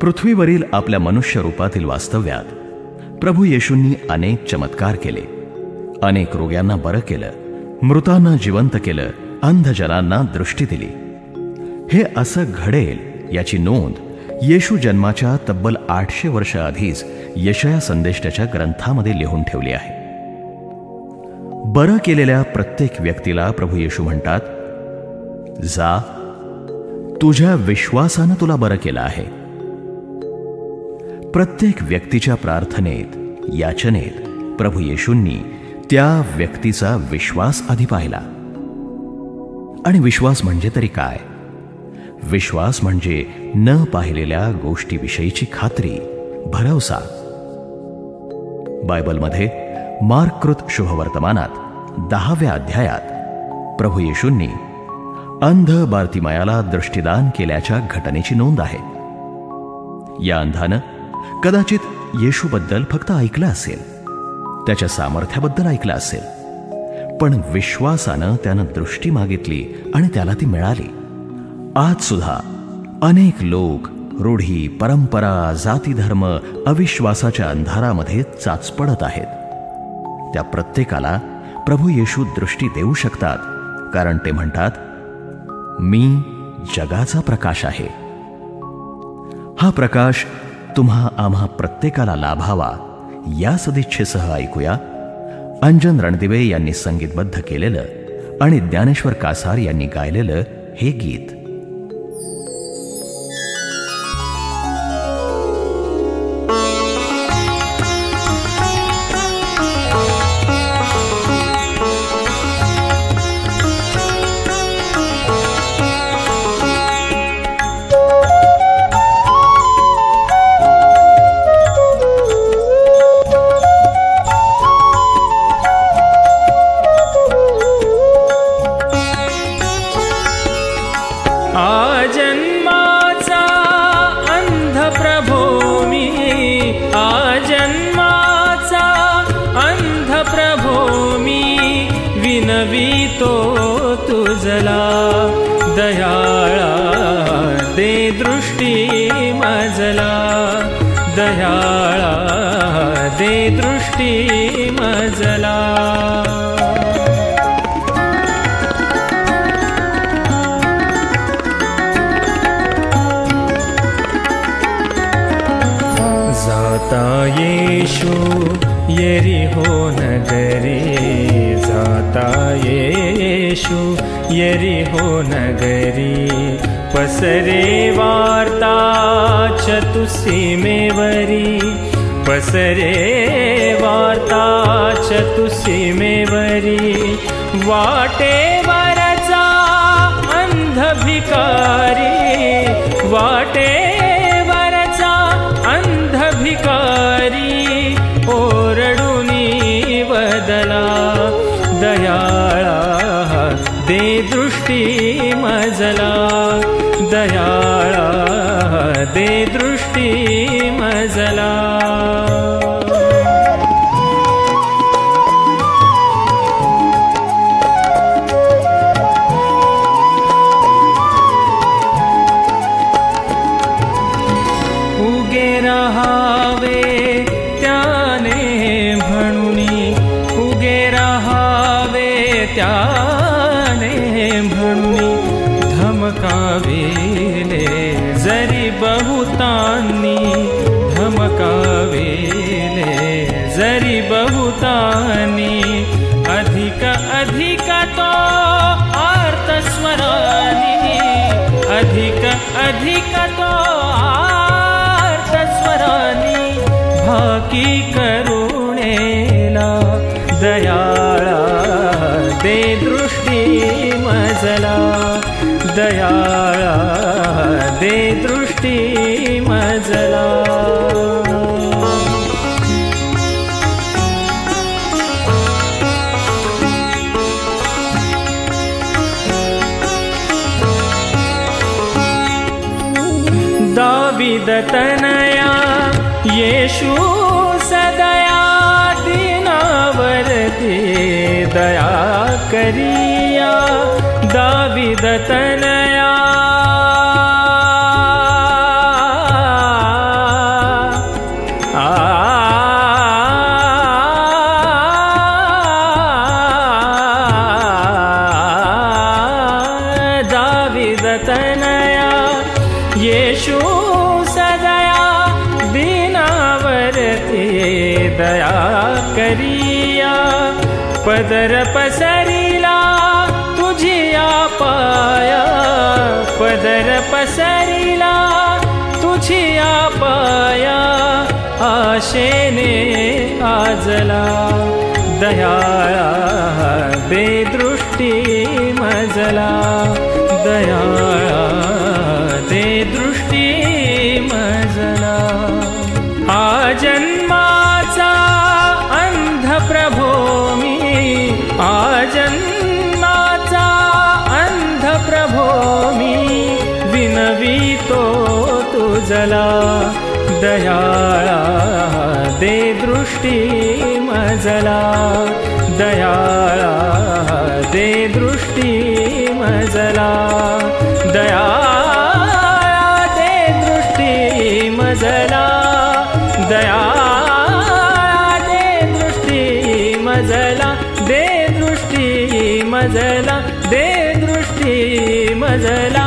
पृथ्वीवरील आपल्या मनुष्य रूपातील वास्तव्यात प्रभू येशूंनी अनेक चमत्कार केले. अनेक रोग्यांना बरं केलं, मृतांना जिवंत केलं, अंधजनांना दृष्टी दिली. हे असं घडेल याची नोंद येशू जन्माच्या तब्बल 800 वर्ष आधीच यशाया संदेष्टाच्या ग्रंथामध्ये लिहून ठेवली आहे. बरं केलेल्या प्रत्येक व्यक्तीला प्रभू येशू म्हणतात, जा, तुझ्या विश्वासानं तुला बरं केलं आहे. प्रत्येक व्यक्तीच्या प्रार्थनेत, याचनेत प्रभू येशूंनी त्या व्यक्तीचा विश्वास आधी पाहिला. आणि विश्वास म्हणजे तरी काय? विश्वास म्हणजे न पाहिलेल्या गोष्टीविषयीची खात्री, भरवसा. बायबलमध्ये मार्ककृत शुभवर्तमानात 10व्या अध्यायात प्रभू येशूंनी अंध बार्तिमायाला दृष्टिदान केल्याच्या घटनेची नोंद आहे. या अंधानं कदाचित येशूबद्दल फक्त ऐकलं असेल, त्याच्या सामर्थ्याबद्दल ऐकलं असेल, पण विश्वासानं त्यानं दृष्टी मागितली आणि त्याला ती मिळाली. आज सुद्धा अनेक लोक रूढी, परंपरा, जाती, धर्म, अविश्वासाच्या अंधारामध्ये चाचपडत आहेत. त्या प्रत्येकाला प्रभू येशू दृष्टी देऊ शकतात, कारण ते म्हणतात, मी जगाचा प्रकाश आहे. हा प्रकाश तुम्हा आम्हा प्रत्येकाला लाभावा या सदिच्छेसह ऐकूया अंजन रणदिवे यांनी संगीतबद्ध केलेलं आणि ज्ञानेश्वर कासार यांनी गायलेलं हे गीत. दयाळा दे दृष्टी मजला, दयाळा दे दृष्टी मजला. जाता येशू यरीहो नगरी, जाता येशू यरीहो नगरी. पसरे वार्ता चतुसीमेवरी, पसरे वार्ता चतुसीमेवरी. वाटेवरचा अंध भिकारी, वाटेवरचा अंध भिकारी ओरडुनी वदला. दयाळा दे दृष्टी मजला, दयाळा दे दृष्टी मजला. उगे रहावे त्याने म्हणुनी, उगे रहावे त्याने म्हणुनी. धमकाविले जरी बहुतांनी, धमकाविले जरी बहुतांनी. अधिक अधिक तो आर्तस्वरानी, अधिक अधिक तो आर्तस्वरानी. भाकी करुणेला दयाळा दे दृष्टी मजला, दयाळा दे दृष्टी मजला. दाविद तनया येशू सदया दीनावरती दया करिया. दाविद तनया विदतनया येशू सदया दीनावरती दया करिया पदर पसरिला तुझिया पाया पदर पसरिला तुझिया पाया आशेने आजला दया दे दृष्टी मजला दया दे दृष्टी मजला हा जन्माचा अंध प्रभो मी हा जन्माचा अंध प्रभो मी विनवितो तुझला दया दे दृष्टी मजला दया दे दृष्टी मजला दया दे दृष्टी मजला दया दे दृष्टी मजला दे दृष्टी मजला दे दृष्टी मजला